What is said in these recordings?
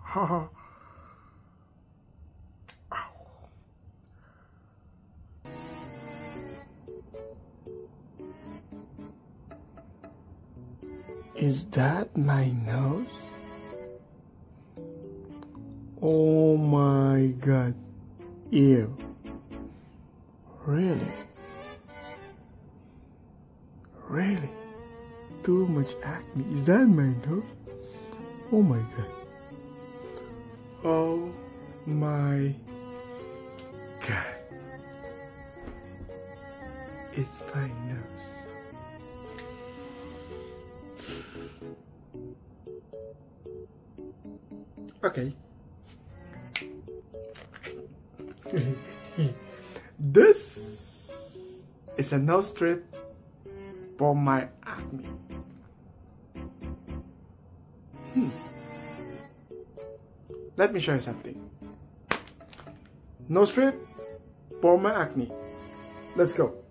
Haha. Is that my nose? Oh my god. Ew. Really? Really? Too much acne. Is that my nose? Oh my god. Oh my god. It's my nose. Okay. This is a nose strip for my acne. Let me show you something. Nose strip for my acne. Let's go.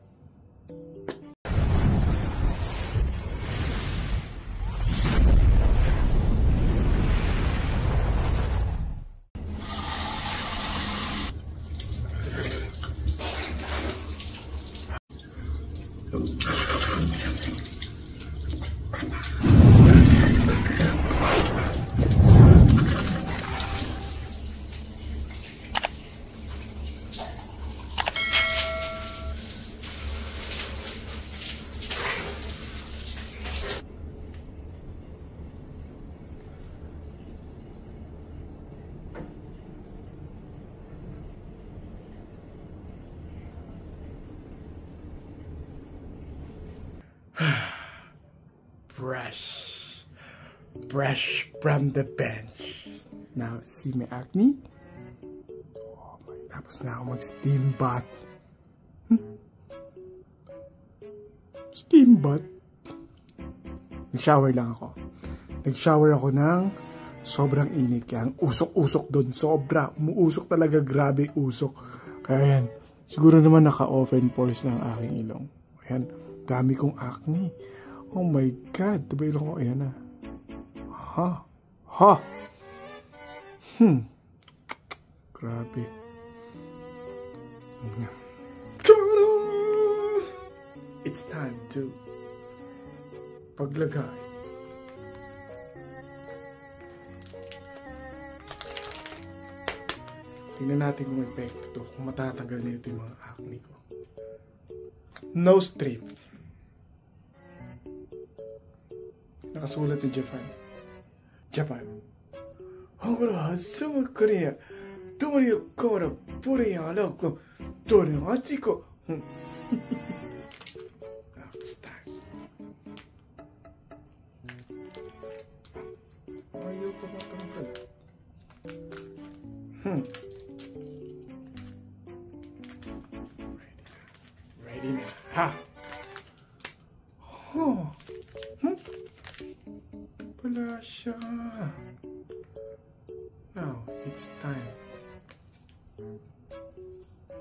Fresh from the bench. Now, see my acne? Oh my, tapos na ako mag-steam bath. Steam bath? Nag-shower lang ako. Nag-shower ako ng sobrang init. Kaya ang usok-usok doon. Sobra. Umuusok talaga. Grabe usok. Kaya yan. Siguro naman naka-open pores na ang aking ilong. Ayan. Dami kong acne. Oh my God. Diba ilong ko? Ayan na. Ha? Grabe. It's time to paglagay. Tingnan natin kung may epekto to, kung matatanggal nito yung mga acne ko. Nose strip. Nakasulat ng Japan. ほら、すぐくれや。どれからプレやらく、どれあっちか。It's time. Ayaw pa matanggal. Ready na. Ha! Wala siya. Now, it's time.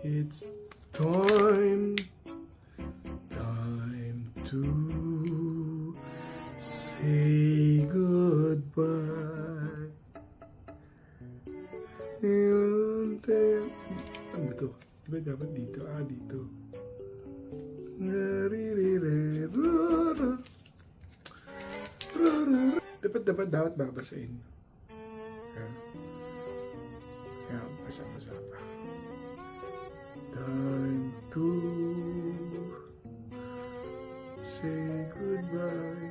It's time to say goodbye. Ano ito? Diba dapat dito? Dito. Dapat babasahin. Ayan, basa-basa pa. Time to say goodbye.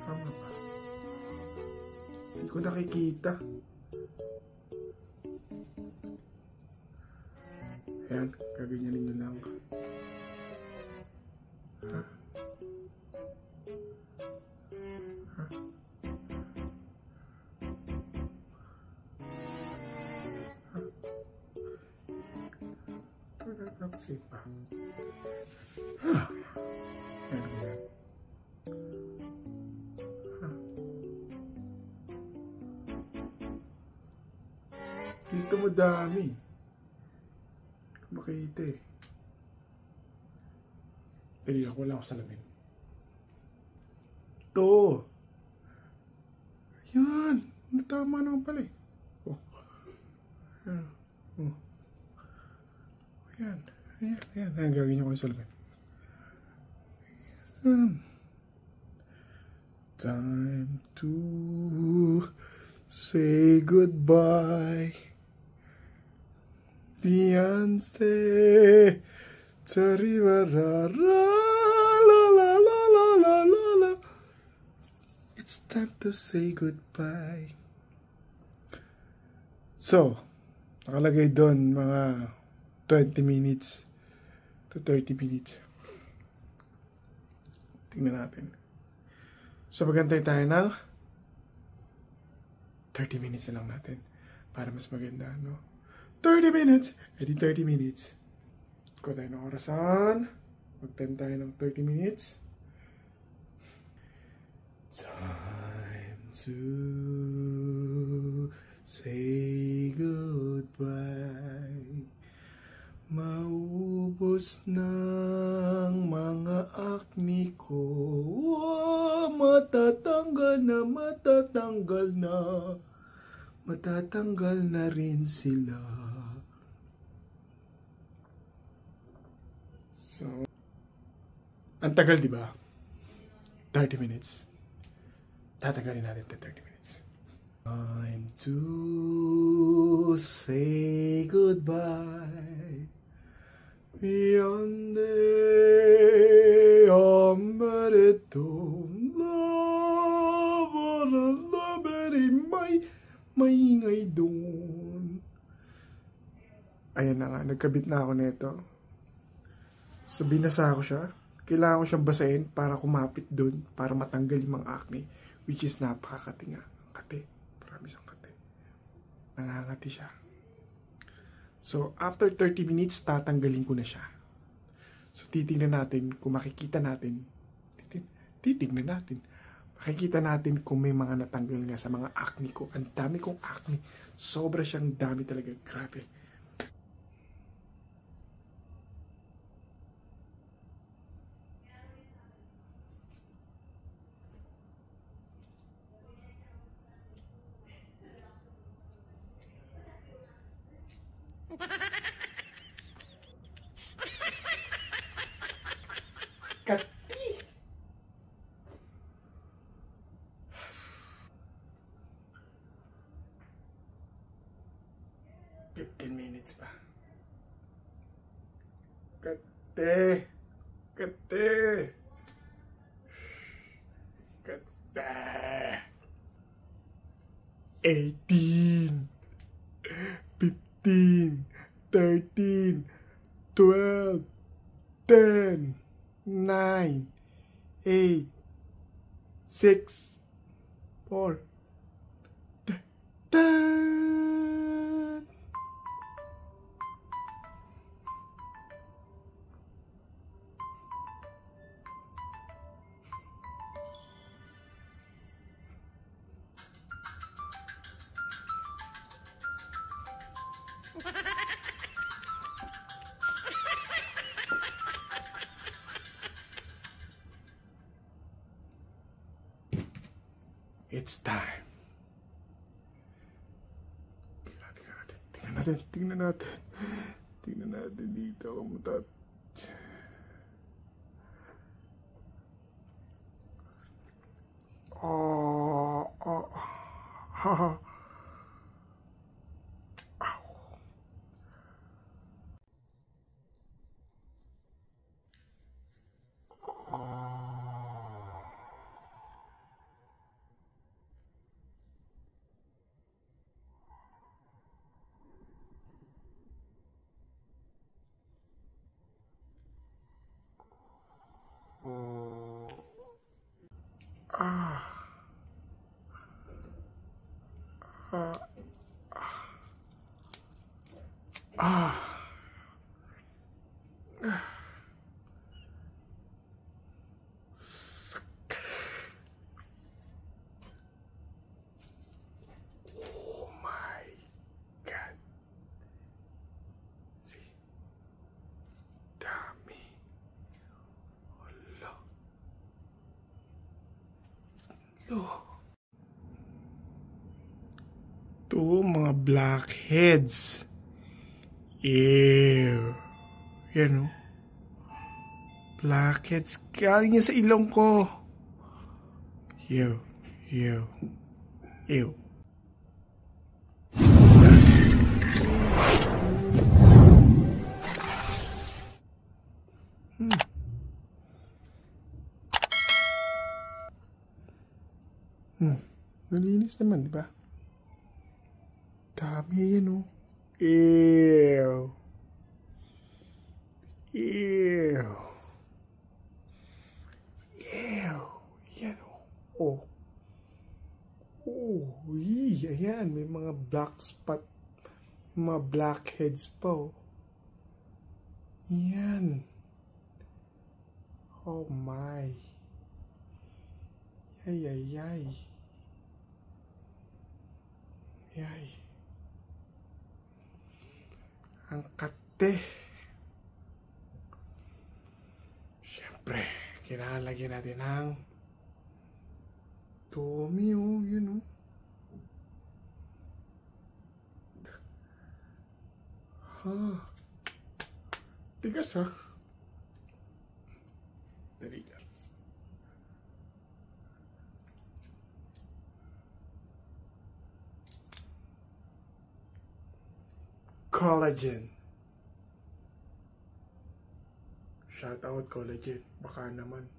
Tama ba? Hindi ko nakikita. Ayan, gaganyanin nyo lang. Ha? Kasi pa. Yan. Dito madami. Makita eh. Dali ako, wala ako salamin. Ito. Yan. Tama naman pala eh. Oh. Ayan. Oh. Ayan. Ayan. Ayan. Ayan. Gagawin ko yung salamin. Time to say goodbye. Dianse Tarivara la la la la la la la. It's time to say goodbye. So, nakalagay doon mga 20 minutes to 30 minutes. Tingnan natin. So, magantay tayo ng 30 minutes na lang natin para mas maganda, no? 30 minutes! Edi 30 minutes. Kuha tayo ng orasan. Mag-time tayo ng 30 minutes. Time to say goodbye. Maubos ng mga akni ko. Oh, matatanggal na, matatanggal na. Matatanggal na rin sila. So, ang tagal, di ba? 30 minutes. Tatanggalin natin ito 30 minutes. Time to say goodbye. Yonde amaretto labari maingay doon. Ayan na nga, nagkabit na ako nito. So, binasa ko siya. Kailangan ko siyang basahin para kumapit doon, para matanggal yung mga acne, which is napakakati nga. Kati. Promise ang kati. Nangangati siya. So, after 30 minutes, tatanggalin ko na siya. So, titignan natin kung makikita natin. Titignan natin. Makikita natin kung may mga natanggal nga sa mga acne ko. Ang dami kong acne. Sobra siyang dami talaga. Grabe. Kati! 15 minutes pa. Kate! Kate! Kate! 18 15 13 12 10 9 8 6 4 10. It's time. Tingnan natin dito. Ha. Oh my God. See? Dami. Hala. mga blackheads. Ew. Yan o. Blackheads. Galing yan sa ilong ko. Ew. Ew. Ew. Nalinis naman, di ba? Dami yan, oh. Ew. Ew. Ew. Yan, oh. Oh. Oh. Ayan. May mga black spot. May mga blackheads pa, oh. Yan. Oh, my. Ay. Yay. Ang kate. Siyempre, kailangan lagyan natin ng dumi, oh, yun, oh. Tigas, ha? Dali lang. Collagen. Shout out collagen. Baka naman.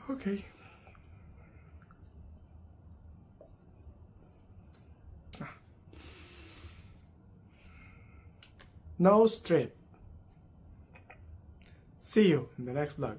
Okay. Nose strip. See you in the next vlog.